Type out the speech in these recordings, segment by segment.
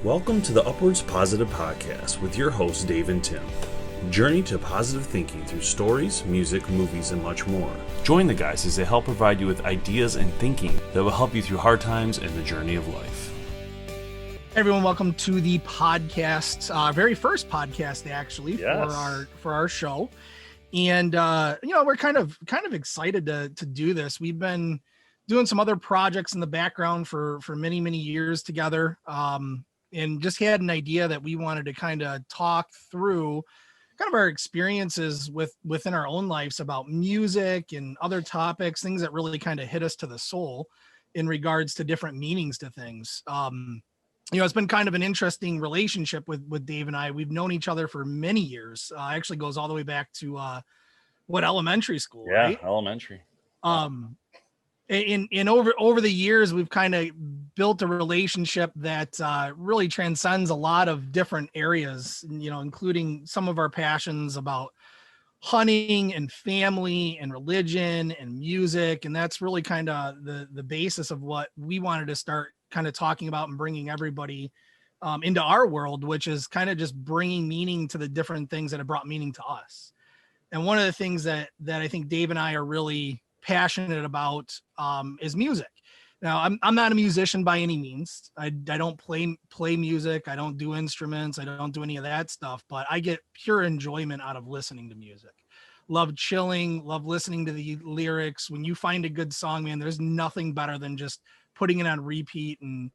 Welcome to the Upwards Positive Podcast with your hosts, Dave and Tim. Journey to positive thinking through stories, music, movies, and much more. Join the guys as they help provide you with ideas and thinking that will help you through hard times and the journey of life. Hey everyone, welcome to the podcast, very first podcast actually. Yes. for our show. And we're kind of excited to do this. We've been doing some other projects in the background for many years together, and just had an idea that we wanted to kind of talk through kind of our experiences within our own lives about music and other topics, things that really kind of hit us to the soul in regards to different meanings to things. It's been kind of an interesting relationship with Dave and I. We've known each other for many years. Actually goes all the way back to elementary school, right? Elementary. In over the years, we've kind of built a relationship that really transcends a lot of different areas, including some of our passions about hunting and family and religion and music. And that's really kind of the basis of what we wanted to start kind of talking about and bringing everybody into our world, which is kind of just bringing meaning to the different things that have brought meaning to us. And one of the things that I think Dave and I are really passionate about is music. Now, I'm not a musician by any means. I don't play music. I don't do instruments. I don't do any of that stuff, but I get pure enjoyment out of listening to music. Love chilling, love listening to the lyrics. When you find a good song, man, there's nothing better than just putting it on repeat and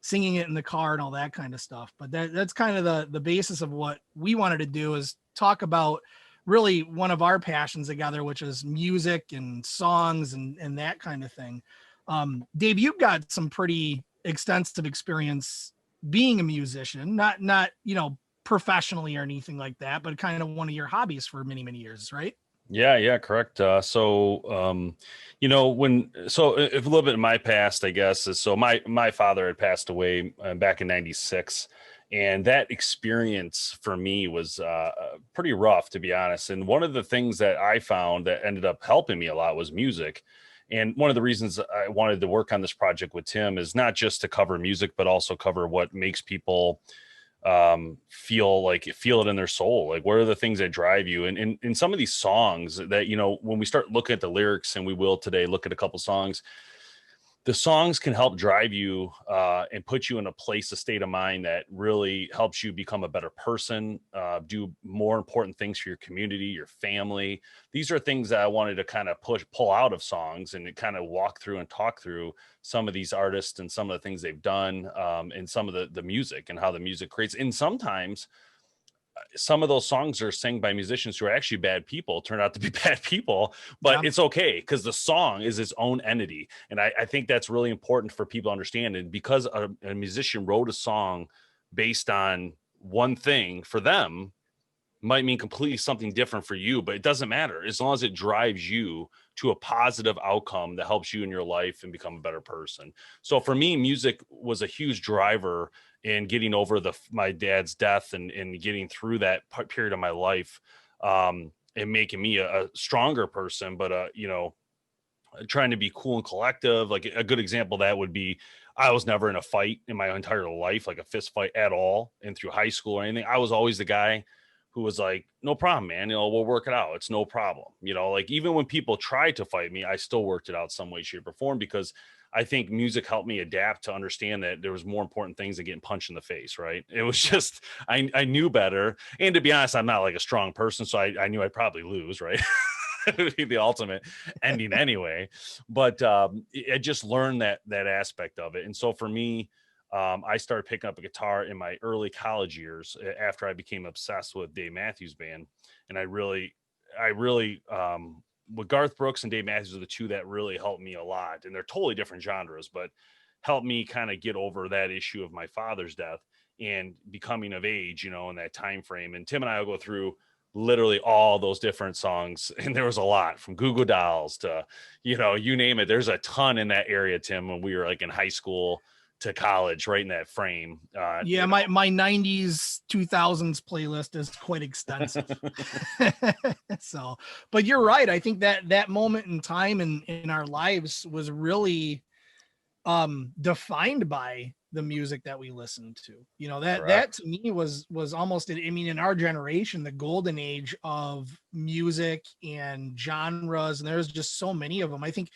singing it in the car and all that kind of stuff. But that's kind of the basis of what we wanted to do, is talk about really one of our passions together, which is music and songs and that kind of thing. Dave, you've got some pretty extensive experience being a musician, not professionally or anything like that, but kind of one of your hobbies for many years, right? Yeah, correct. If a little bit of my past, I guess, is so my father had passed away back in '96. And that experience for me was pretty rough, to be honest. And one of the things that I found that ended up helping me a lot was music. And one of the reasons I wanted to work on this project with Tim is not just to cover music, but also cover what makes people feel it in their soul. Like, what are the things that drive you? And in some of these songs that, when we start looking at the lyrics, and we will today look at a couple songs, the songs can help drive you and put you in a state of mind that really helps you become a better person, do more important things for your community, your family. These are things that I wanted to kind of pull out of songs and kind of walk through and talk through some of these artists and some of the things they've done, and some of the music and how the music creates. And sometimes some of those songs are sang by musicians who are actually bad people, turn out to be bad people, but Yeah. it's okay because the song is its own entity. And I think that's really important for people to understand. And because a musician wrote a song based on one thing, for them might mean completely something different for you, but it doesn't matter as long as it drives you to a positive outcome that helps you in your life and become a better person. So for me, music was a huge driver in getting over my dad's death and getting through that period of my life, and making me a stronger person, but trying to be cool and collective. Like, a good example of that would be, I was never in a fight in my entire life, like a fist fight at all, and through high school or anything. I was always the guy who was like, no problem, man, we'll work it out. It's no problem. Like, even when people tried to fight me, I still worked it out some way, shape, or form, because I think music helped me adapt to understand that there was more important things than getting punched in the face, right? It was just, I knew better. And to be honest, I'm not like a strong person, so I knew I'd probably lose, right? It would be the ultimate ending anyway. But I just learned that aspect of it. And so for me, I started picking up a guitar in my early college years after I became obsessed with Dave Matthews Band. And I really, with Garth Brooks and Dave Matthews are the two that really helped me a lot. And they're totally different genres, but helped me kind of get over that issue of my father's death and becoming of age, in that time frame. And Tim and I will go through literally all those different songs. And there was a lot, from Goo Goo Dolls to, you name it. There's a ton in that area, Tim, when we were like in high school to college, right in that frame. My 90s 2000s playlist is quite extensive. So, but you're right. I think that moment in time in our lives was really defined by the music that we listened to. You know, that Correct. to me was almost, I mean, in our generation, the golden age of music and genres, and there's just so many of them. I think,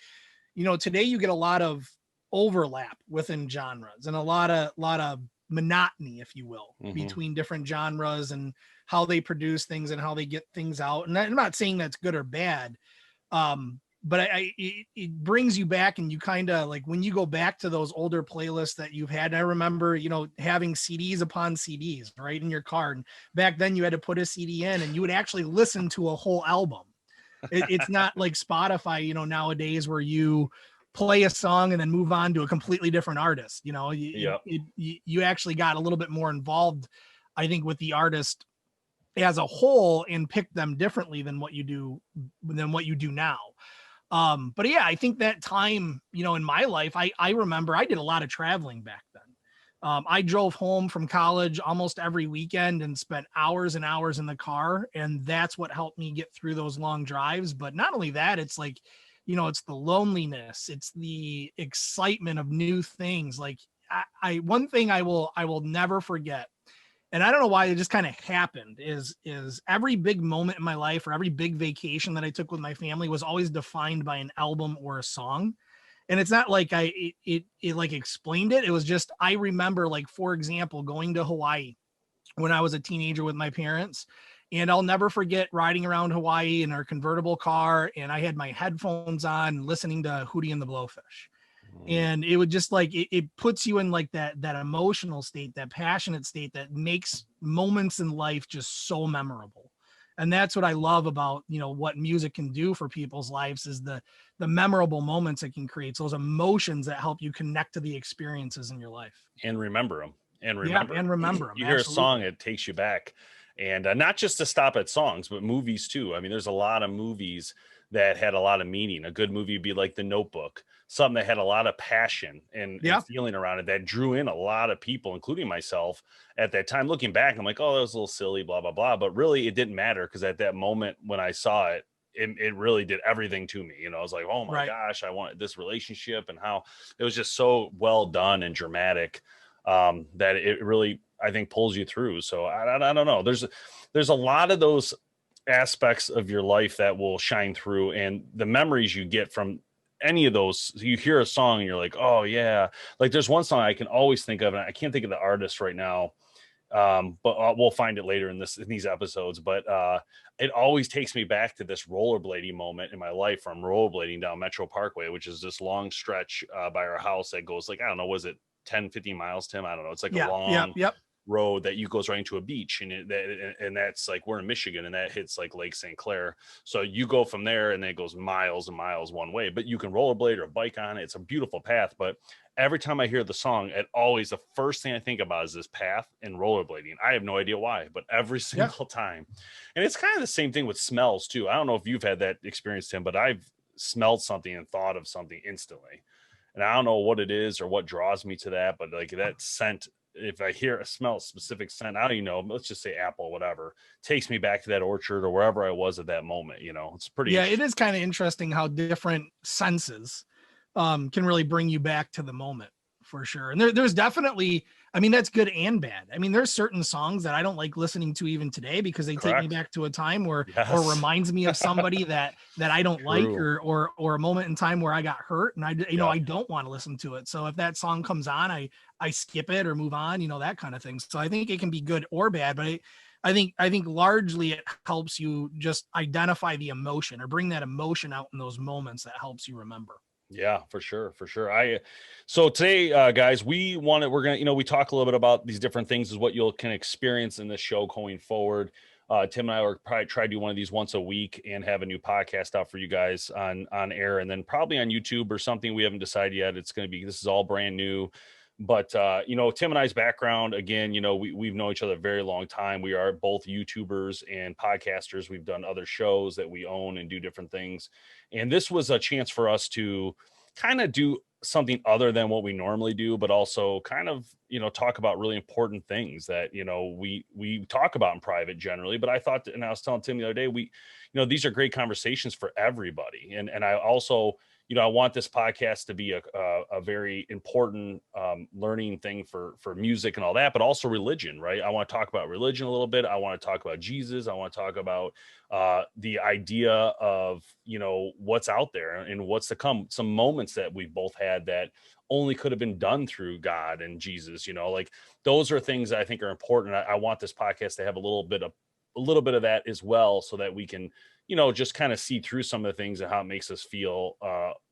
you know, today you get a lot of overlap within genres and a lot of monotony, if you will, Hmm. between different genres and how they produce things and how they get things out. And I'm not saying that's good or bad, but it brings you back, and you kind of like when you go back to those older playlists that you've had. And I remember, you know, having CDs upon CDs right in your car, and back then you had to put a CD in and you would actually listen to a whole album. It's not like Spotify, you know, nowadays where you play a song and then move on to a completely different artist. You know, Yep. you actually got a little bit more involved, I think, with the artist as a whole and pick them differently than what you do now. But yeah, I think that time, you know, in my life, I remember I did a lot of traveling back then. I drove home from college almost every weekend and spent hours and hours in the car. And that's what helped me get through those long drives. But not only that, it's like, you know, it's the loneliness, it's the excitement of new things. Like one thing I will never forget, and I don't know why, it just kind of happened, is every big moment in my life or every big vacation that I took with my family was always defined by an album or a song. And it's not like it like explained it. It was just, I remember, like, for example, going to Hawaii when I was a teenager with my parents. And I'll never forget riding around Hawaii in our convertible car, and I had my headphones on listening to Hootie and the Blowfish. Mm. And it would just like it puts you in like that emotional state, that passionate state that makes moments in life just so memorable. And that's what I love about, you know, what music can do for people's lives, is the memorable moments it can create, those emotions that help you connect to the experiences in your life. And remember them. And Yeah, remember, and remember them. you hear a song, Absolutely. it takes you back. And not just to stop at songs, but movies too. I mean, there's a lot of movies that had a lot of meaning. A good movie would be like The Notebook, something that had a lot of passion and Yeah. feeling around it that drew in a lot of people, including myself at that time. Looking back, I'm like, oh, that was a little silly, blah, blah, blah. But really, it didn't matter, because at that moment when I saw it, it really did everything to me. You know, I was like, oh my Right. gosh, I wanted this relationship, and how it was just so well done and dramatic, that it really, I think, pulls you through. So I don't know. There's a lot of those aspects of your life that will shine through, and the memories you get from any of those. You hear a song and you're like, oh yeah. Like there's one song I can always think of, and I can't think of the artist right now. But we'll find it later in these episodes. But it always takes me back to this rollerblading moment in my life, from rollerblading down Metro Parkway, which is this long stretch by our house that goes, like, I don't know, was it 10, 15 miles, Tim? I don't know. It's like a Yeah. Yep. long Yep. road that you goes right into a beach, and that's like, we're in Michigan, and that hits like Lake St. Clair. So you go from there, and then it goes miles and miles one way, but you can rollerblade or bike on it. It's a beautiful path. But every time I hear the song, it always, the first thing I think about is this path and rollerblading. I have no idea why, but every Yeah. single time. And it's kind of the same thing with smells too. I don't know if you've had that experience, Tim, but I've smelled something and thought of something instantly. And I don't know what it is or what draws me to that, but like that scent, if I hear a smell a specific scent, I don't even know, let's just say apple, whatever, takes me back to that orchard or wherever I was at that moment. You know, it's pretty Yeah, it interesting. is kind of interesting how different senses can really bring you back to the moment, for sure. And there's definitely, I mean, that's good and bad. I mean, there's certain songs that I don't like listening to even today because they take me Correct. back to a time where, or Yes. reminds me of somebody that I don't like, True. or a moment in time where I got hurt, and Yep. I don't want to listen to it. So if that song comes on, I skip it or move on, that kind of thing. So I think it can be good or bad, but I think largely it helps you just identify the emotion or bring that emotion out in those moments that helps you remember. Yeah, for sure, for sure. So today, guys, we're gonna, we talk a little bit about these different things, is what you'll can experience in this show going forward. Tim and I will probably try to do one of these once a week and have a new podcast out for you guys on air, and then probably on YouTube or something. We haven't decided yet. This is all brand new. But Tim and I's background, again, we've known each other a very long time. We are both YouTubers and podcasters. We've done other shows that we own and do different things. And this was a chance for us to kind of do something other than what we normally do, but also kind of, talk about really important things that, we talk about in private generally. But I thought, and I was telling Tim the other day, these are great conversations for everybody. And I also, I want this podcast to be a very important learning thing for music and all that, but also religion, right? I want to talk about religion a little bit. I want to talk about Jesus. I want to talk about the idea of, what's out there and what's to come. Some moments that we've both had that only could have been done through God and Jesus, like those are things that I think are important. I want this podcast to have a little bit of that as well, so that we can, just kind of see through some of the things and how it makes us feel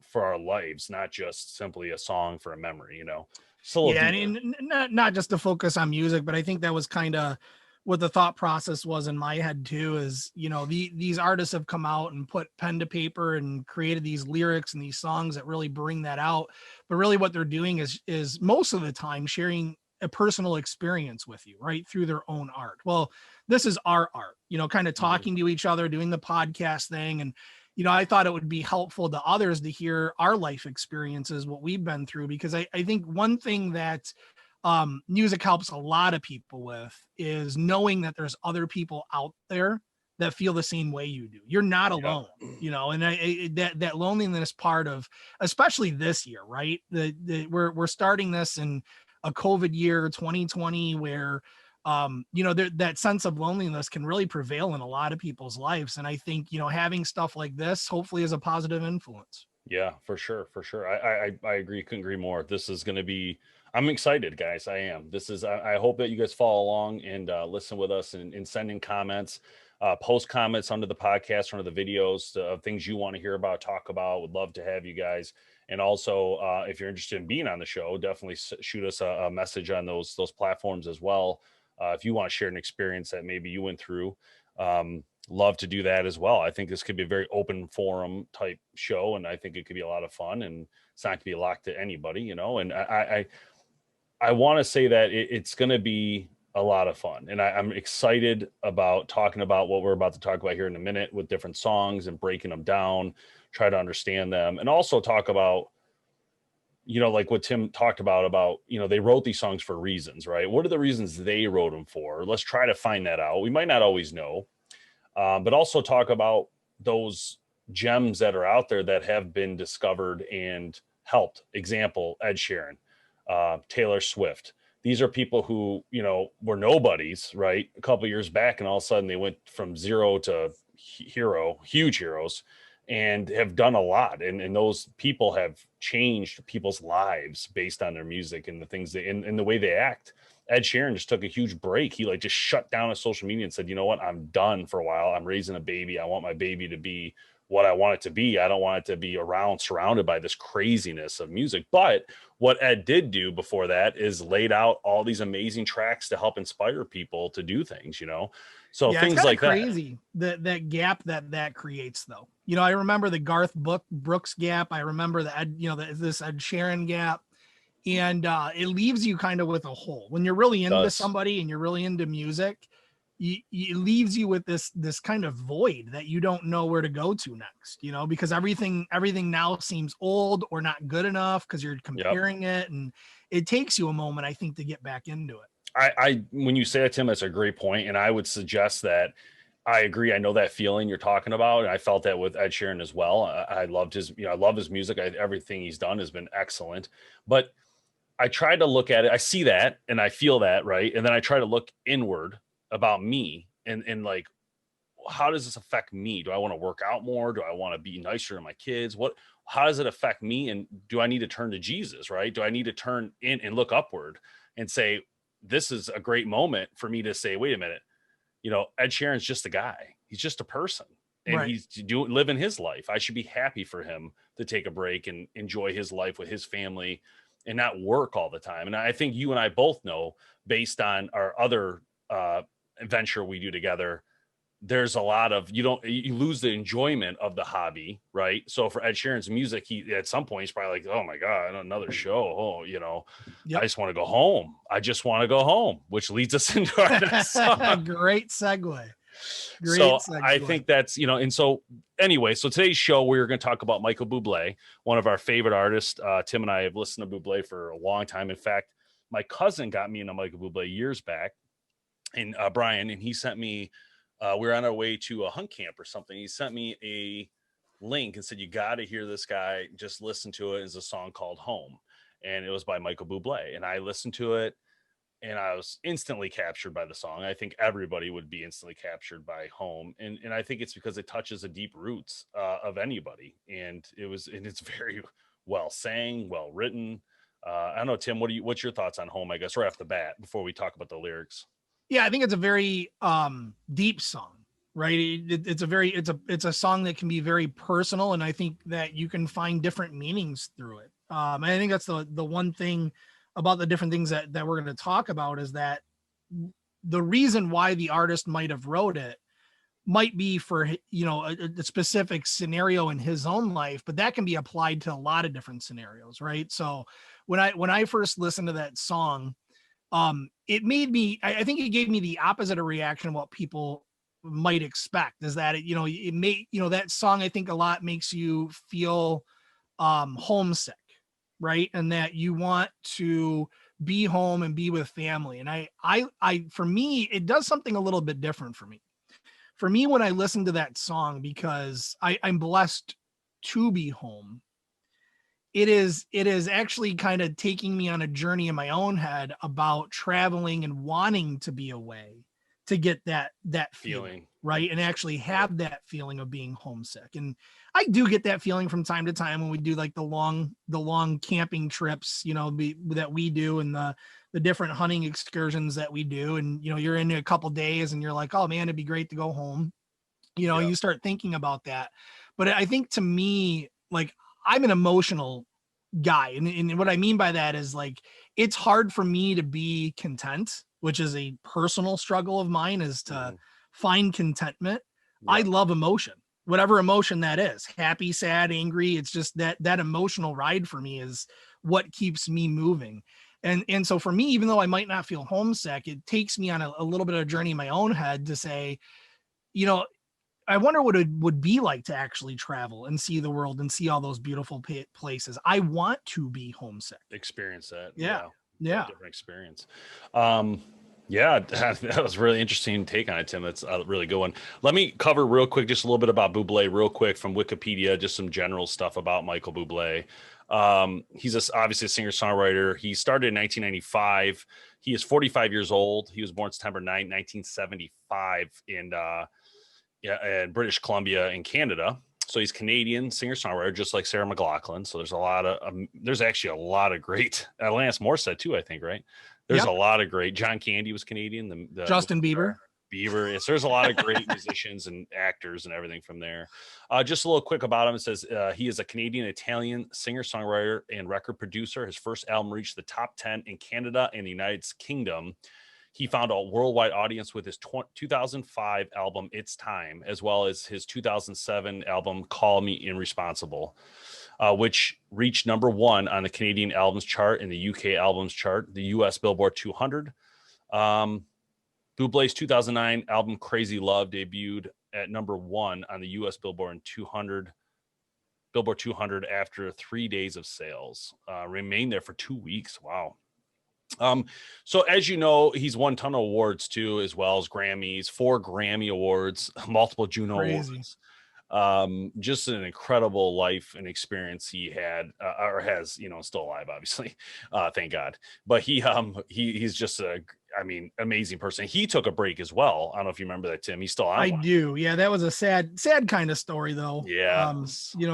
for our lives, not just simply a song for a memory, It's a little Yeah, deeper. and not just to focus on music, but I think that was kind of what the thought process was in my head too. Is these artists have come out and put pen to paper and created these lyrics and these songs that really bring that out. But really, what they're doing is most of the time sharing a personal experience with you, right, through their own art. Well, this is our art, kind of talking to each other, doing the podcast thing, and I thought it would be helpful to others to hear our life experiences, what we've been through, because I think one thing that music helps a lot of people with is knowing that there's other people out there that feel the same way you do. You're not alone, and that loneliness part of, especially this year, right? We're starting this in a COVID year, 2020, where that sense of loneliness can really prevail in a lot of people's lives. And I think, having stuff like this hopefully is a positive influence. Yeah, for sure. For sure. I agree. Couldn't agree more. This is going to be, I'm excited, guys. I am. I hope that you guys follow along and listen with us and send in comments, post comments under the podcast, under the videos of things you want to hear about, talk about. Would love to have you guys. And also, if you're interested in being on the show, definitely shoot us a message on those platforms as well. If you want to share an experience that maybe you went through, love to do that as well. I think this could be a very open forum type show, and I think it could be a lot of fun, and it's not going to be locked to anybody, and I want to say that it's going to be a lot of fun, and I'm excited about talking about what we're about to talk about here in a minute with different songs and breaking them down, try to understand them, and also talk about, like what Tim talked about, they wrote these songs for reasons, right? What are the reasons they wrote them for? Let's try to find that out. We might not always know, but also talk about those gems that are out there that have been discovered and helped. Example, Ed Sheeran, Taylor Swift. These are people who, were nobodies, right? A couple of years back, and all of a sudden they went from zero to hero, huge heroes, and have done a lot. And those people have changed people's lives based on their music and the things and the way they act. Ed Sheeran just took a huge break. He just shut down his social media and said, you know what, I'm done for a while. I'm raising a baby. I want my baby to be what I want it to be. I don't want it to be surrounded by this craziness of music. But what Ed did do before that is laid out all these amazing tracks to help inspire people to do things, So yeah, things like crazy, that gap that creates, though. I remember the Garth Brooks gap. I remember this Ed Sheeran gap. And it leaves you kind of with a hole when you're really into somebody and you're really into music. It leaves you with this kind of void that you don't know where to go to next, because everything now seems old or not good enough because you're comparing it, and it takes you a moment, I think, to get back into it. I when you say that, Tim, that's a great point, and I would suggest that I agree. I know that feeling you're talking about, and I felt that with Ed Sheeran as well. I loved his, I love his music. Everything he's done has been excellent, but I try to look at it. I see that and I feel that, right? And then I try to look inward about me and like, how does this affect me? Do I want to work out more? Do I want to be nicer to my kids? How does it affect me? And do I need to turn to Jesus, right? Do I need to turn in and look upward and say, this is a great moment for me to say, wait a minute, Ed Sheeran's just a guy. He's just a person. And Right. he's living his life. I should be happy for him to take a break and enjoy his life with his family and not work all the time. And I think you and I both know, based on our other venture we do together, there's a lot of, you lose the enjoyment of the hobby, right? So for Ed Sheeran's music, he at some point he's probably like, oh my God, another show. Oh, Yep. I just want to go home. Which leads us into our next song. Great segue. I think that's, and so anyway, so today's show, we're going to talk about Michael Bublé, one of our favorite artists. Tim and I have listened to Bublé for a long time. In fact, my cousin got me into Michael Bublé years back, and Brian, and he sent me, we were on our way to a hunt camp or something. He sent me link and said, you got to hear this guy. Just listen to it. It's a song called Home. And it was by Michael Bublé. And I listened to it and I was instantly captured by the song. I think everybody would be instantly captured by Home. And I think it's because it touches the deep roots of anybody. And it's very well sang, well written. I don't know, Tim, what's your thoughts on Home, I guess, right off the bat before we talk about the lyrics? Yeah, I think it's a very deep song, right? It's a song that can be very personal, and I think that you can find different meanings through it. And I think that's the one thing about the different things that we're going to talk about is that the reason why the artist might have wrote it might be for, you know, a specific scenario in his own life, but that can be applied to a lot of different scenarios, right? So when I first listened to that song, it made me, I think it gave me the opposite of reaction of what people might expect, is that it may, that song, I think a lot makes you feel homesick, right? And that you want to be home and be with family. And I for me, it does something a little bit different for me. For me, when I listen to that song, because I'm blessed to be home, it is actually kind of taking me on a journey in my own head about traveling and wanting to be away to get that feeling, right? And actually have that feeling of being homesick. And I do get that feeling from time to time when we do like the long camping trips, that we do, and the different hunting excursions that we do. And, you're in a couple days and you're like, oh man, it'd be great to go home. You start thinking about that. But I think, to me, like, I'm an emotional guy. And what I mean by that is, like, it's hard for me to be content, which is a personal struggle of mine, is to find contentment. Yeah. I love emotion, whatever emotion that is, happy, sad, angry. It's just that emotional ride for me is what keeps me moving. And so for me, even though I might not feel homesick, it takes me on a little bit of a journey in my own head to say, I wonder what it would be like to actually travel and see the world and see all those beautiful places. I want to be homesick. Experience that. Yeah. Different experience. Yeah, that was really interesting take on it, Tim. That's a really good one. Let me cover real quick just a little bit about Bublé real quick from Wikipedia, just some general stuff about Michael Bublé. He's obviously a singer-songwriter. He started in 1995. He is 45 years old. He was born September 9, 1975 in British Columbia in Canada. So he's Canadian singer-songwriter, just like Sarah McLachlan. So there's actually a lot of great, Alanis Morissette too, I think, right? There's a lot of great. John Candy was Canadian. Justin Bieber. Yes, there's a lot of great musicians and actors and everything from there. Just a little quick about him. It says he is a Canadian-Italian singer-songwriter and record producer. His first album reached the top 10 in Canada and the United Kingdom. He found a worldwide audience with his 2005 album, It's Time, as well as his 2007 album, Call Me Irresponsible, which reached number 1 on the Canadian albums chart and the UK albums chart, the US Billboard 200. Bublé's 2009 album, Crazy Love, debuted at number 1 on the US Billboard 200 after 3 days of sales. Remained there for 2 weeks. Wow. So as you know, he's won a ton of awards too, as well as Grammys, 4 Grammy awards, multiple Juno Awards. Just an incredible life and experience he had, or has, still alive, obviously. Thank God. But he's just amazing person. He took a break as well. I don't know if you remember that, Tim. He's still on. I do. Yeah, that was a sad kind of story, though. Yeah.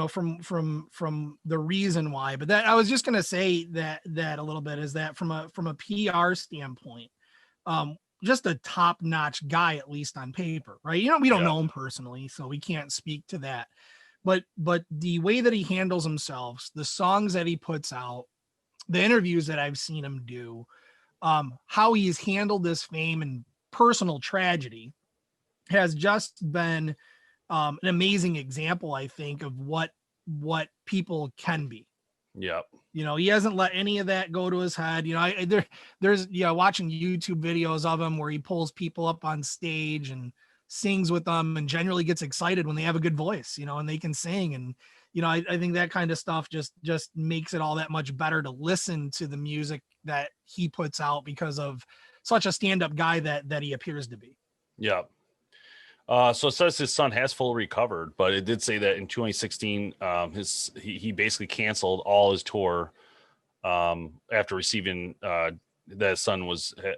From the reason why. But that I was just gonna say that a little bit is that from a PR standpoint, just a top-notch guy, at least on paper, right? We don't know him personally, so we can't speak to that. But the way that he handles himself, the songs that he puts out, the interviews that I've seen him do, how he's handled this fame and personal tragedy has just been an amazing example, I think, of what people can be. Yep. He hasn't let any of that go to his head. There's watching YouTube videos of him where he pulls people up on stage and sings with them and generally gets excited when they have a good voice, and they can sing. And, I think that kind of stuff just makes it all that much better to listen to the music that he puts out because of such a stand-up guy that he appears to be. Yeah. So it says his son has fully recovered, but it did say that in 2016, he basically canceled all his tour after receiving that his son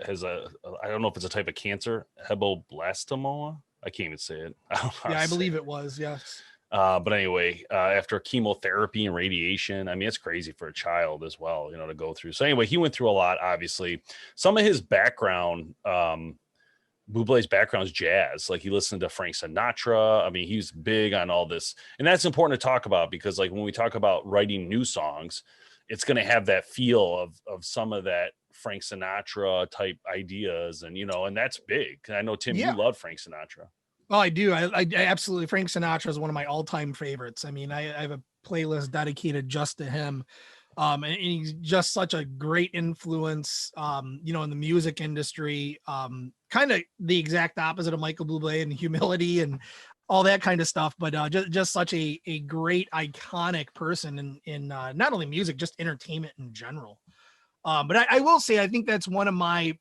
has a, I don't know if it's a type of cancer, heboblastomoma. I can't even say it. I don't know how Yeah, to I say believe it. it was. Yes. But anyway, after chemotherapy and radiation, I mean, it's crazy for a child as well, to go through. So anyway, he went through a lot, obviously. Some of his background, Bublé's background is jazz. Like he listened to Frank Sinatra. I mean, he's big on all this. And that's important to talk about because like when we talk about writing new songs, it's going to have that feel of some of that Frank Sinatra type ideas. And, and that's big. I know, Tim, you Yeah. love Frank Sinatra. Oh, I do. I absolutely. Frank Sinatra is one of my all-time favorites. I mean, I have a playlist dedicated just to him. And he's just such a great influence, in the music industry. Kind of the exact opposite of Michael Bublé and humility and all that kind of stuff. But just such a great, iconic person in not only music, just entertainment in general. But I will say, I think that's one of my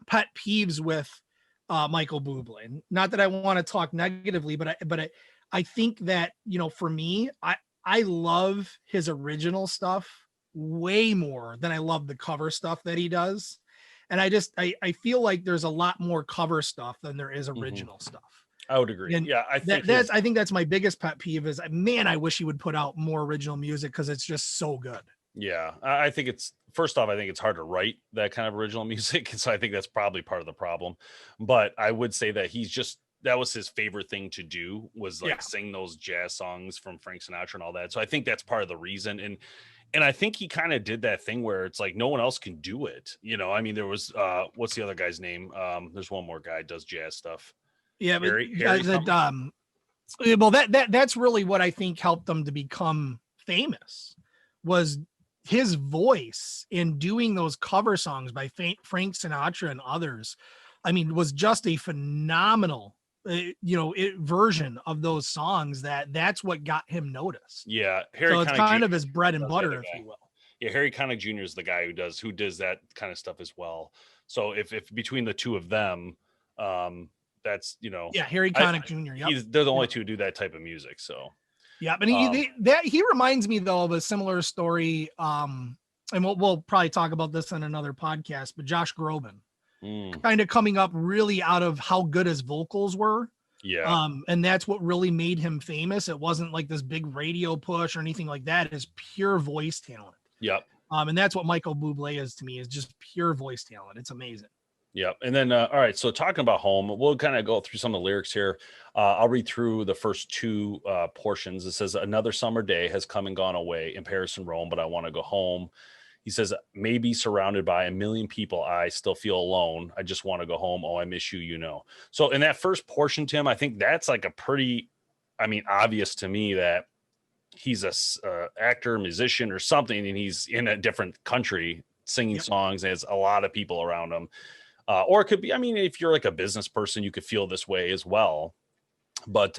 pet peeves with Michael Bublé. Not that I want to talk negatively, but I think that for me, I love his original stuff way more than I love the cover stuff that he does. And I feel like there's a lot more cover stuff than there is original stuff. I would agree. And Yeah, I think that's my biggest pet peeve is, man, I wish he would put out more original music because it's just so good. Yeah, I think it's first off, I think it's hard to write that kind of original music. So I think that's probably part of the problem. But I would say that that was his favorite thing to do was like sing those jazz songs from Frank Sinatra and all that. So I think that's part of the reason. And I think he kind of did that thing where it's like no one else can do it. I mean, there was what's the other guy's name? There's one more guy does jazz stuff. Yeah, but Harry well, that's really what I think helped them to become famous was his voice in doing those cover songs by Frank Sinatra and others. I mean, was just a phenomenal, version of those songs that's what got him noticed. Yeah, Harry. So it's kind of his bread and butter, if you will. Yeah, Harry Connick Jr. is the guy who does that kind of stuff as well. So if between the two of them, that's Harry Connick Jr. Yep. They're the only two who do that type of music. So yeah, but he reminds me though of a similar story. And we'll probably talk about this in another podcast. But Josh Groban, kind of coming up really out of how good his vocals were. Yeah. And that's what really made him famous. It wasn't like this big radio push or anything like that. It's pure voice talent. Yep. And that's what Michael Bublé is to me, is just pure voice talent. It's amazing. Yeah. And then, all right. So talking about home, we'll kind of go through some of the lyrics here. I'll read through the first two portions. It says, another summer day has come and gone away in Paris and Rome, but I want to go home. He says, maybe surrounded by a million people, I still feel alone. I just want to go home. Oh, I miss you, So in that first portion, Tim, I think that's like a pretty, obvious to me that he's a actor, musician or something, and he's in a different country singing songs. And there's a lot of people around him. Or it could be, if you're like a business person, you could feel this way as well. But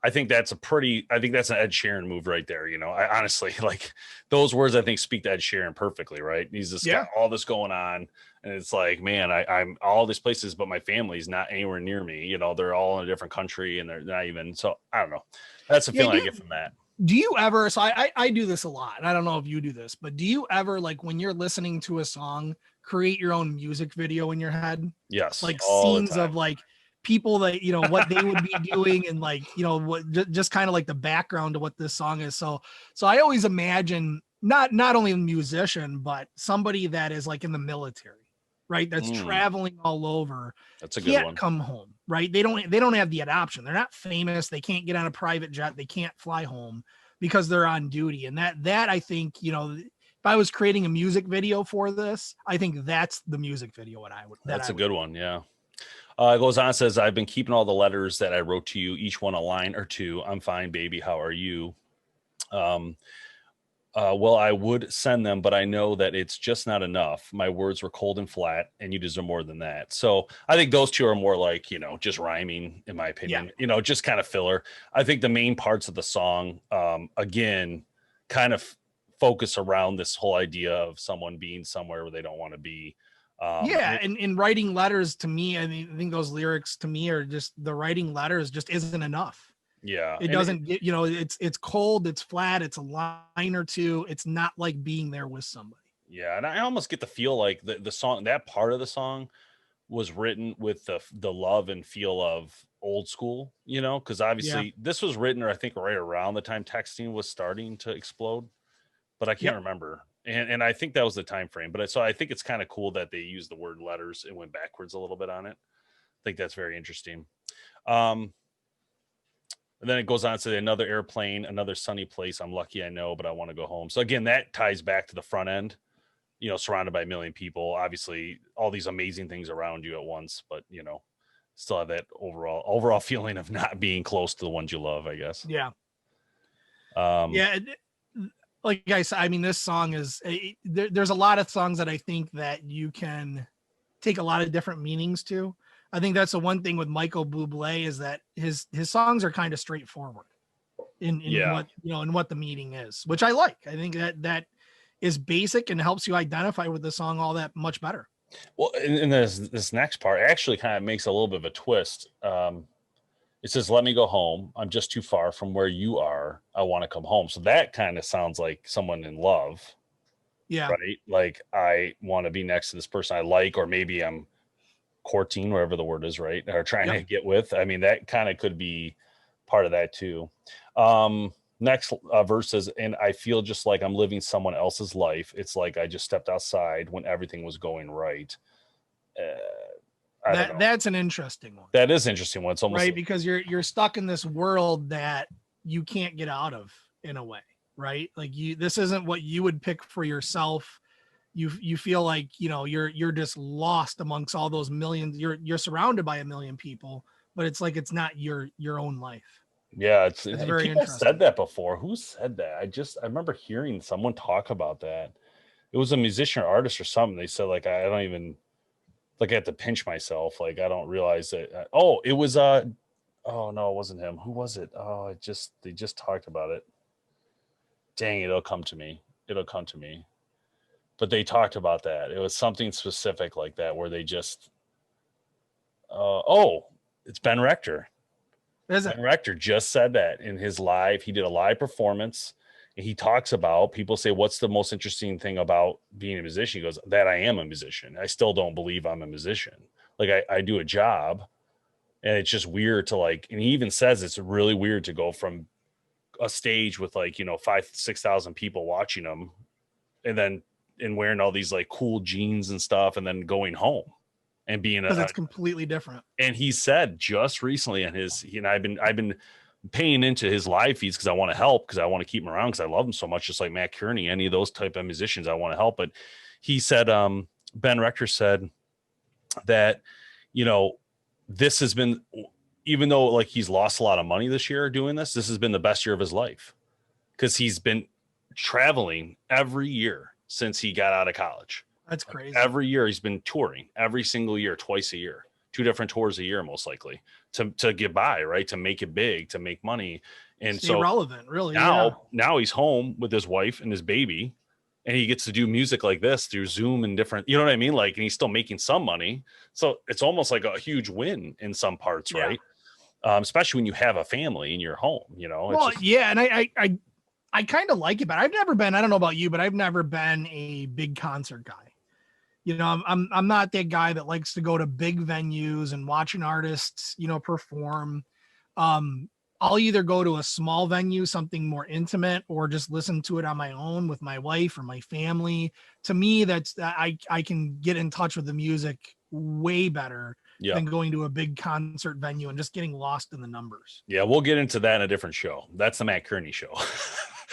I think that's an Ed Sheeran move right there. I honestly like those words, I think speak to Ed Sheeran perfectly, right? He's just got all this going on. And it's like, man, I'm all these places, but my family's not anywhere near me. They're all in a different country and they're not even. So I don't know. That's the feeling I get from that. Do you ever, so I do this a lot, and I don't know if you do this, but do you ever, like when you're listening to a song, create your own music video in your head? Yes. Like scenes of like people that, what they would be doing and like, what just kind of like the background to what this song is. So I always imagine not only a musician, but somebody that is like in the military, right? That's traveling all over. That's a good one. Come home, right? They don't have the option. They're not famous. They can't get on a private jet. They can't fly home because they're on duty. And that I think, if I was creating a music video for this, I think that's the music video. That's a good one. Yeah. It goes on, says, I've been keeping all the letters that I wrote to you, each one a line or two. I'm fine, baby. How are you? Well, I would send them, but I know that it's just not enough. My words were cold and flat, and you deserve more than that. So I think those two are more like, just rhyming, in my opinion, just kind of filler. I think the main parts of the song, again, kind of focus around this whole idea of someone being somewhere where they don't want to be. Yeah, and in writing letters to me, I mean, I think those lyrics to me are just the writing letters just isn't enough. Yeah, It doesn't get, it's cold, it's flat, it's a line or two. It's not like being there with somebody. yeah, and I almost get the feel like the song, that part of the song was written with the love and feel of old school, because Yeah. obviously this was written, or I think right around the time texting was starting to explode, but I can't Yep. remember. And I think that was the time frame. But so I think it's kind of cool that they used the word letters and went backwards a little bit on it. I think that's very interesting. And then it goes on to say another airplane, another sunny place. I'm lucky, I know, but I want to go home. So again, that ties back to the front end, surrounded by a million people, obviously all these amazing things around you at once, but still have that overall feeling of not being close to the ones you love, I guess. Yeah. Yeah. Like I said, I mean, this song is there's a lot of songs that I think that you can take a lot of different meanings to. I think that's the one thing with Michael Bublé is that his songs are kind of straightforward in what in what the meaning is, which I like. I think that is basic and helps you identify with the song all that much better. Well, and this next part actually kind of makes a little bit of a twist. It says, "Let me go home. I'm just too far from where you are. I want to come home." So that kind of sounds like someone in love. Yeah. Right. Like I want to be next to this person I like, or maybe I'm courting, wherever the word is, right? Or trying to get with. I mean, that kind of could be part of that too. Next verse says, "And I feel just like I'm living someone else's life. It's like I just stepped outside when everything was going right." I don't know. That's an interesting one. That is an interesting one. It's almost right, because you're stuck in this world that you can't get out of in a way, right? Like this isn't what you would pick for yourself. You feel like you're just lost amongst all those millions. You're surrounded by a million people, but it's like it's not your own life. Yeah, it's very people interesting. said that before. Who said that? I remember hearing someone talk about that. It was a musician or artist or something. They said like I don't even like I have to pinch myself. Like I don't realize that. Oh, it was oh no, it wasn't him. Who was it? Oh, they just talked about it. Dang, it'll come to me. It'll come to me. But they talked about that. It was something specific like that where they just oh, it's Ben Rector. Ben Rector just said that in his live. He did a live performance. And he talks about, people say, what's the most interesting thing about being a musician? He goes, that I am a musician. I still don't believe I'm a musician. Like I do a job, and it's just weird to like, and he even says it's really weird to go from a stage with like, 5,000-6,000 people watching him and wearing all these like cool jeans and stuff, and then going home and being because it's completely different. And he said just recently in I've been paying into his live feeds because I want to help, because I want to keep him around, because I love him so much, just like Matt Kearney, any of those type of musicians I want to help. But he said, Ben Rector said that, this has been, even though like he's lost a lot of money this year doing this has been the best year of his life, because he's been traveling every year since he got out of college. That's crazy. Every year he's been touring, every single year, twice a year, 2 different tours a year, most likely to get by, right? To make it big, to make money. And stay so relevant, really. Now he's home with his wife and his baby, and he gets to do music like this through Zoom and different, you know what I mean? Like, and he's still making some money. So it's almost like a huge win in some parts, right? Especially when you have a family in your home, Well, and I kind of like it, but I've never been, I don't know about you, but I've never been a big concert guy. I'm not that guy that likes to go to big venues and watch an artist, perform. I'll either go to a small venue, something more intimate, or just listen to it on my own with my wife or my family. To me, I can get in touch with the music way better than going to a big concert venue and just getting lost in the numbers. Yeah, we'll get into that in a different show. That's the Matt Kearney show.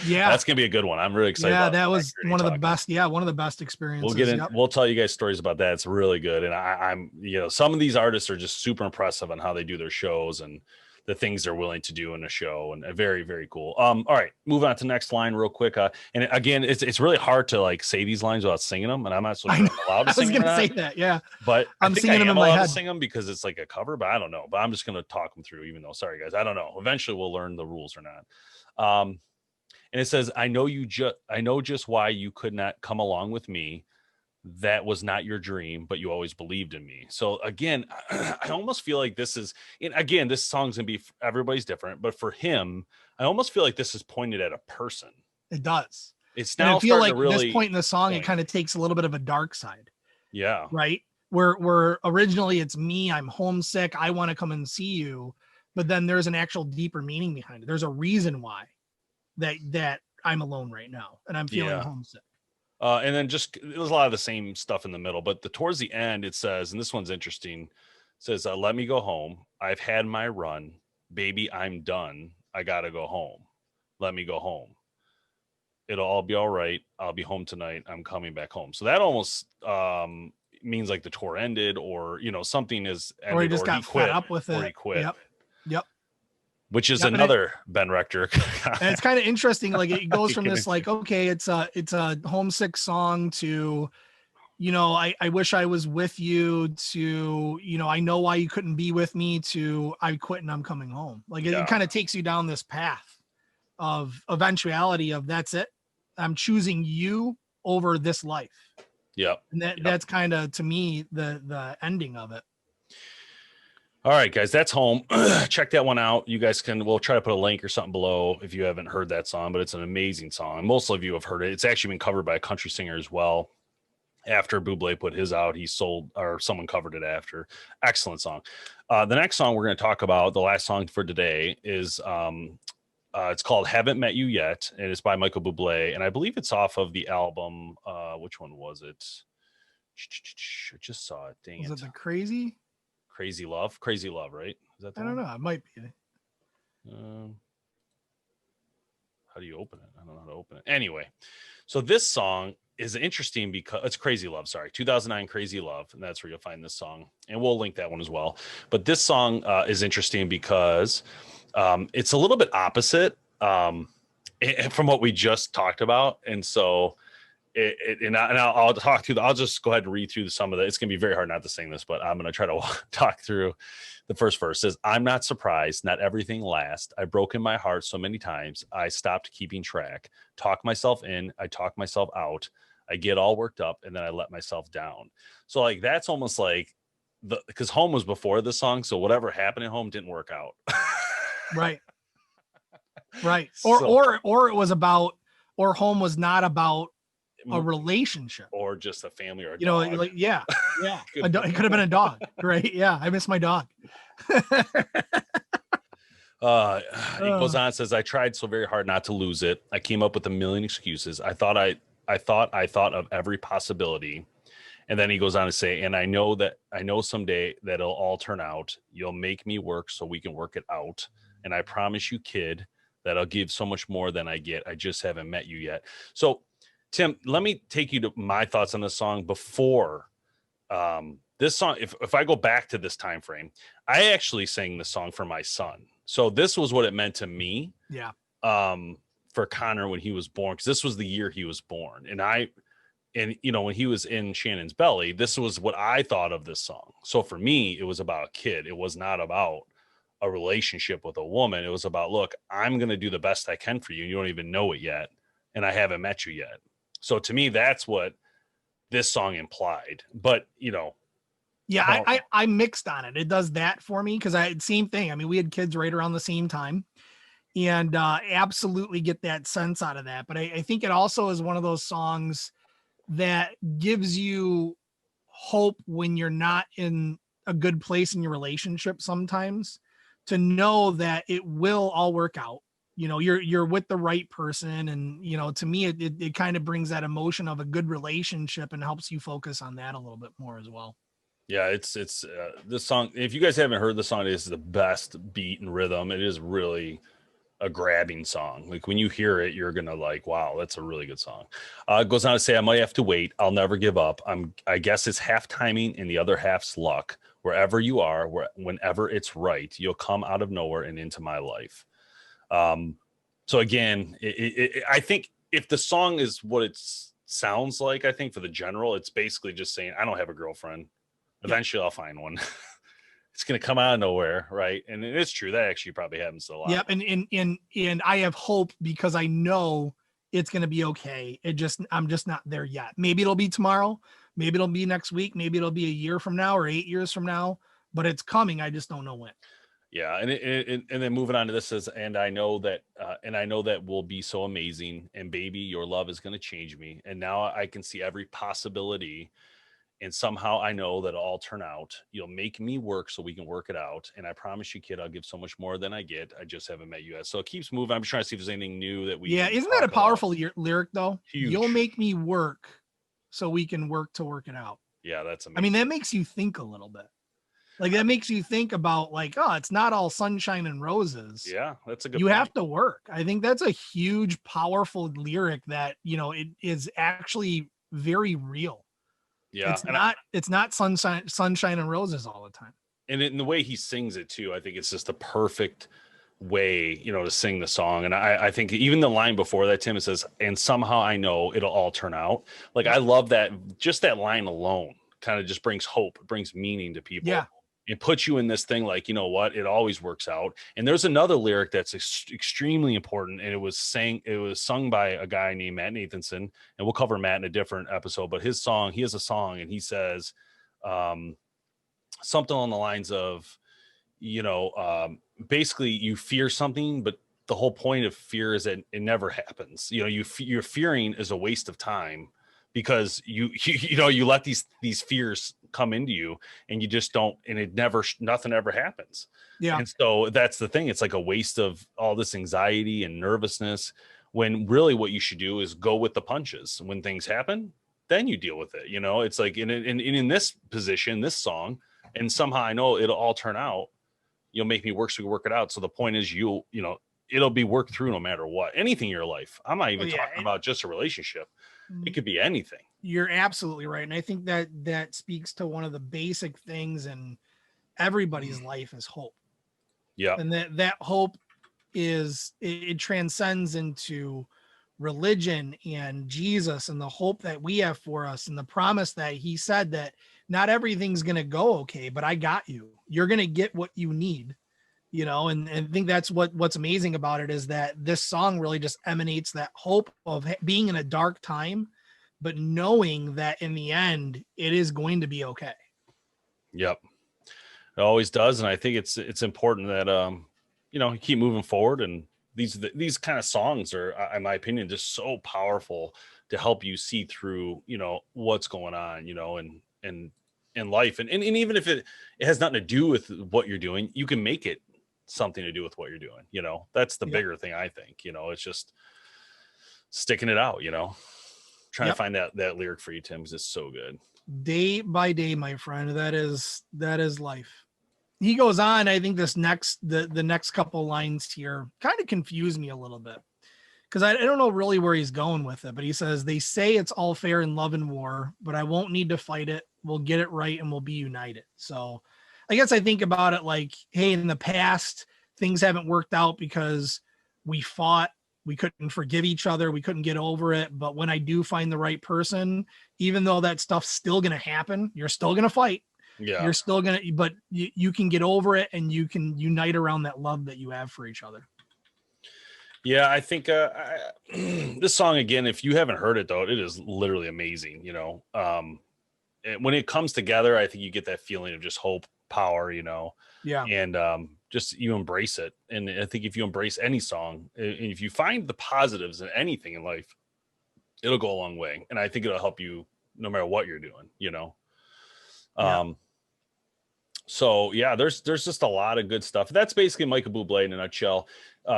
Yeah, that's gonna be a good one. I'm really excited. Yeah, that was one of the best. Yeah, one of the best experiences. We'll get in. We'll tell you guys stories about that. It's really good, and I'm some of these artists are just super impressive on how they do their shows and the things they're willing to do in a show, and very, very cool. All right, move on to the next line real quick. And again, it's really hard to like say these lines without singing them, and I'm not so sure I'm allowed to sing them. I was going to say that, yeah. But I'm singing them in my head. To sing them because it's like a cover, but I don't know. But I'm just going to talk them through, even though, sorry guys, I don't know. Eventually, we'll learn the rules or not. And it says, I know just why you could not come along with me. that was not your dream, but you always believed in me. So again, I almost feel like this is, and again, this song's gonna be, everybody's different, but for him, I almost feel like this is pointed at a person. It does. It's And I now feel starting like to really this point in the song, it point. kind of takes a little bit of a dark side, Yeah. right? Where originally it's me, I'm homesick, I want to come and see you, but then there's an actual deeper meaning behind it. There's a reason why that I'm alone right now and I'm feeling homesick. And then just it was a lot of the same stuff in the middle, but towards the end it says, and this one's interesting, it says, "Let me go home. I've had my run, baby. I'm done. I gotta go home. Let me go home. It'll all be all right. I'll be home tonight. I'm coming back home." So that almost means like the tour ended, or something is ended, or he just got fed up with it, or he quit. Yep. Which is another Ben Rector. And it's kind of interesting. Like it goes from this, like, okay, it's a homesick song to, I wish I was with you, to, I know why you couldn't be with me, to I quit and I'm coming home. Like it kind of takes you down this path of eventuality of that's it. I'm choosing you over this life. Yep. And that's kind of, to me, the ending of it. All right, guys, that's Home. Check that one out. You guys we'll try to put a link or something below if you haven't heard that song, but it's an amazing song. Most of you have heard it. It's actually been covered by a country singer as well. After Bublé put his out, someone covered it after. Excellent song. The next song we're going to talk about, the last song for today, is it's called Haven't Met You Yet, and it's by Michael Bublé, and I believe it's off of the album. Which one was it? I just saw it. Dang it. Was it the Crazy Love, right? Is that I don't know. It might be. How do you open it? I don't know how to open it. Anyway, so this song is interesting because it's Crazy Love. Sorry, 2009 Crazy Love, and that's where you'll find this song, and we'll link that one as well. But this song is interesting because it's a little bit opposite from what we just talked about, and so. I'll talk through. I'll just go ahead and read through some of it. It's gonna be very hard not to sing this, but I'm gonna try to talk through the first verse. It says, "I'm not surprised. Not everything lasts. I've broken my heart so many times. I stopped keeping track. Talk myself in. I talk myself out. I get all worked up, and then I let myself down." So like that's almost like because Home was before this song, so whatever happened at Home didn't work out. Right. Or it was about, or Home was not about a relationship, or just a family, or a dog. Like it could have been a dog, right? Yeah, I miss my dog. He goes on, says, "I tried so very hard not to lose it. I came up with a million excuses. I thought of every possibility." And then he goes on to say, "And I know someday that it'll all turn out. You'll make me work so we can work it out. And I promise you, kid, that I'll give so much more than I get. I just haven't met you yet." So Tim, let me take you to my thoughts on this song before this song. If I go back to this time frame, I actually sang the song for my son. So this was what it meant to me. Yeah. For Connor when he was born, because this was the year he was born. And when he was in Shannon's belly, this was what I thought of this song. So for me, it was about a kid. It was not about a relationship with a woman. It was about, look, I'm going to do the best I can for you. You don't even know it yet. And I haven't met you yet. So to me, that's what this song implied. But, yeah, I mixed on it. It does that for me because same thing. I mean, we had kids right around the same time, and absolutely get that sense out of that. But I think it also is one of those songs that gives you hope when you're not in a good place in your relationship sometimes, to know that it will all work out. You're with the right person. And, to me, it kind of brings that emotion of a good relationship and helps you focus on that a little bit more as well. Yeah, it's this song. If you guys haven't heard the song, it is the best beat and rhythm. It is really a grabbing song. Like when you hear it, you're going to like, wow, that's a really good song. It goes on to say, "I might have to wait. I'll never give up. I guess it's half timing and the other half's luck. Wherever you are, whenever it's right, you'll come out of nowhere and into my life." So again, I think if the song is what it sounds like, I think for the general, it's basically just saying, I don't have a girlfriend. Eventually I'll find one. It's going to come out of nowhere. Right. And it's true. That actually probably happens a lot. Yep. And I have hope because I know it's going to be okay. I'm just not there yet. Maybe it'll be tomorrow. Maybe it'll be next week. Maybe it'll be a year from now or 8 years from now, but it's coming. I just don't know when. Yeah, and then moving on to this is, and I know that will be so amazing. And baby, your love is going to change me. And now I can see every possibility, and somehow I know that it'll all turn out. You'll make me work so we can work it out. And I promise you, kid, I'll give so much more than I get. I just haven't met you yet. So it keeps moving. I'm just trying to see if there's anything new that we. Yeah, can isn't that a talk about. powerful lyric though? Huge. You'll make me work so we can work to work it out. Yeah, that's amazing. I mean, that makes you think a little bit. Like that makes you think about like, oh, it's not all sunshine and roses. Yeah, that's a good. You point. have to work. I think that's a huge, powerful lyric that, you know, it is actually very real. Yeah, it's not sunshine and roses all the time. And in the way he sings it too, I think it's just the perfect way, you know, to sing the song. And I think even the line before that, Tim, it says, and somehow I know it'll all turn out. Like, I love that. Just that line alone kind of just brings hope, brings meaning to people. Yeah. It puts you in this thing like, you know what, it always works out. And there's another lyric that's extremely important, and it was sung by a guy named Matt Nathanson, and we'll cover Matt in a different episode. But he has a song, and he says something along the lines of, you know, basically you fear something, but the whole point of fear is that it never happens. You know, you're fearing is a waste of time, because you let these fears come into you, and you just don't, and nothing ever happens. Yeah. And so that's the thing. It's like a waste of all this anxiety and nervousness, when really what you should do is go with the punches. When things happen, then you deal with it. You know, it's like in this position, this song, and somehow I know it'll all turn out. You'll make me work so we work it out. So the point is, you know, it'll be worked through no matter what. Anything in your life. I'm not even talking about just a relationship. It could be anything. You're absolutely right. And I think that speaks to one of the basic things in everybody's life is hope. Yeah. And that hope it transcends into religion and Jesus, and the hope that we have for us, and the promise that he said that not everything's going to go okay, but I got you. You're going to get what you need. You know, and I think that's what's amazing about it, is that this song really just emanates that hope of being in a dark time, but knowing that in the end it is going to be okay. Yep, it always does, and I think it's important that you know, you keep moving forward. And these kind of songs are, in my opinion, just so powerful to help you see through, you know, what's going on, you know, and in life, and even if it has nothing to do with what you're doing, you can make it something to do with what you're doing. You know, that's the bigger thing. I think, you know, it's just sticking it out, you know, trying to find that lyric for you, Tim, because it's so good. Day by day, my friend. That is life. He goes on. I think the next couple lines here kind of confuse me a little bit, because I don't know really where he's going with it, but he says, they say it's all fair in love and war, but I won't need to fight it. We'll get it right and we'll be united. So I guess I think about it like, hey, in the past, things haven't worked out because we fought, we couldn't forgive each other, we couldn't get over it. But when I do find the right person, even though that stuff's still going to happen, you're still going to fight. Yeah. You're still going to, but you can get over it, and you can unite around that love that you have for each other. Yeah, I think this song, again, if you haven't heard it though, it is literally amazing. You know, when it comes together, I think you get that feeling of just hope, power, you know. Yeah. And just you embrace it. And I think if you embrace any song, and if you find the positives in anything in life, it'll go a long way. And I think it'll help you no matter what you're doing, you know. So yeah, there's just a lot of good stuff. That's basically Michael Bublé in a nutshell.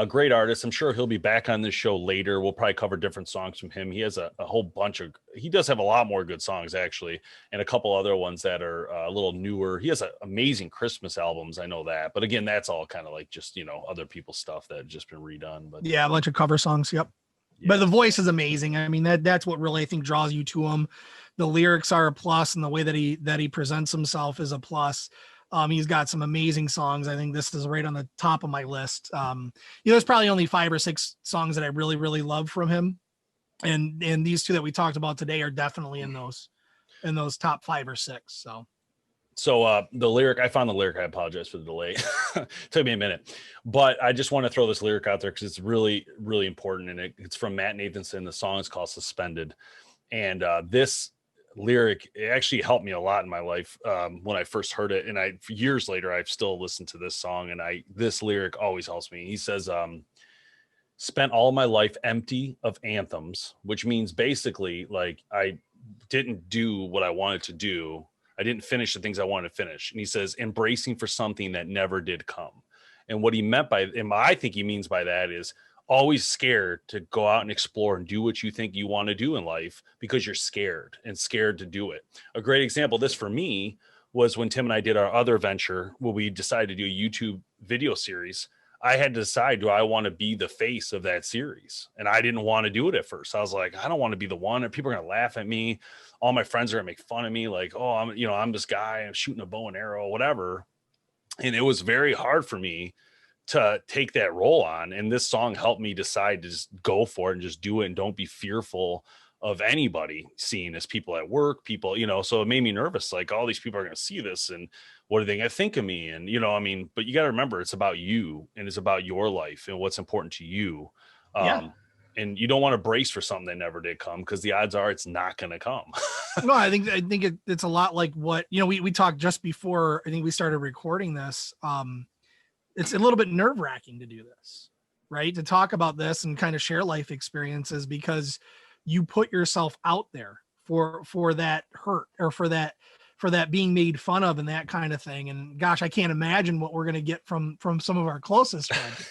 Great artist. I'm sure he'll be back on this show later. We'll probably cover different songs from him. He has a whole bunch of, he does have a lot more good songs actually, and a couple other ones that are a little newer. He has amazing Christmas albums. I know that, but again, that's all kind of like just, you know, other people's stuff that have just been redone. But yeah, a bunch of cover songs. Yep. Yeah. But the voice is amazing. I mean, that's what really I think draws you to him. The lyrics are a plus, and the way that he presents himself is a plus. He's got some amazing songs. I think this is right on the top of my list. There's probably only 5 or 6 songs that I really, really love from him. And these two that we talked about today are definitely in those top 5 or 6. So the lyric, I found the lyric. I apologize for the delay. Took me a minute, but I just want to throw this lyric out there because it's really, really important. And it's from Matt Nathanson. The song is called Suspended. And this lyric, it actually helped me a lot in my life when I first heard it. And years later, I've still listened to this song, and this lyric always helps me. He says, spent all my life empty of anthems, which means basically like I didn't do what I wanted to do. I didn't finish the things I wanted to finish. And he says, embracing for something that never did come. And what he meant by, and I think he means by that is always scared to go out and explore and do what you think you want to do in life because you're scared to do it. A great example of this for me was when Tim and I did our other venture where we decided to do a YouTube video series. I had to decide, do I want to be the face of that series? And I didn't want to do it at first. I was like, I don't want to be the one. People are going to laugh at me. All my friends are going to make fun of me. Like, oh, I'm this guy, I'm shooting a bow and arrow, whatever. And it was very hard for me to take that role on. And this song helped me decide to just go for it and just do it. And don't be fearful of anybody seeing this, people at work, people, so it made me nervous. Like, all these people are going to see this and what are they going to think of me? And, but you got to remember, it's about you and it's about your life and what's important to you. And you don't want to brace for something that never did come, because the odds are it's not going to come. No, I think it's a lot like what, we talked just before, I think we started recording this. It's a little bit nerve wracking to do this, right? To talk about this and kind of share life experiences, because you put yourself out there for that hurt or for that being made fun of and that kind of thing. And gosh, I can't imagine what we're going to get from some of our closest friends,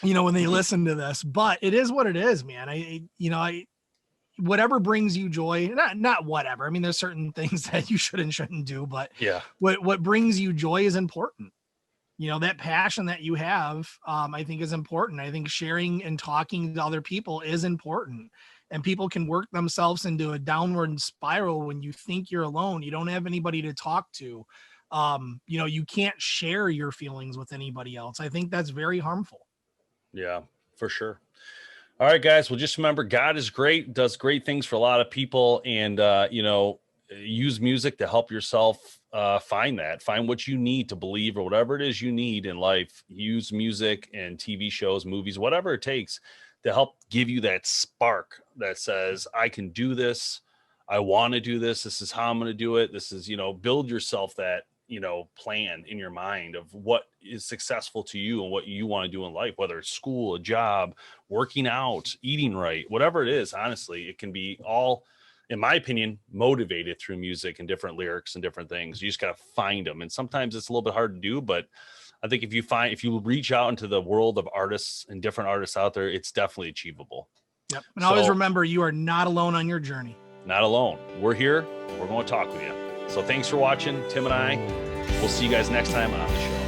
when they listen to this. But it is what it is, man. I whatever brings you joy, not whatever. I mean, there's certain things that you should and shouldn't do, but yeah, what brings you joy is important. That passion that you have, I think is important. I think sharing and talking to other people is important, and people can work themselves into a downward spiral when you think you're alone. You don't have anybody to talk to. You can't share your feelings with anybody else. I think that's very harmful. Yeah, for sure. All right, guys. Well, just remember, God is great, does great things for a lot of people. And, use music to help yourself find what you need to believe, or whatever it is you need in life. Use music and TV shows, movies, whatever it takes to help give you that spark that says, I can do this. I want to do this. This is how I'm going to do it. This is, build yourself that, plan in your mind of what is successful to you and what you want to do in life, whether it's school, a job, working out, eating right, whatever it is. Honestly, it can be all, in my opinion, motivated through music and different lyrics and different things. You just got to find them. And sometimes it's a little bit hard to do, but I think if you reach out into the world of artists and different artists out there, it's definitely achievable. Yep. And always remember, you are not alone on your journey. Not alone. We're here. We're going to talk with you. So thanks for watching, Tim and I. We'll see you guys next time on the show.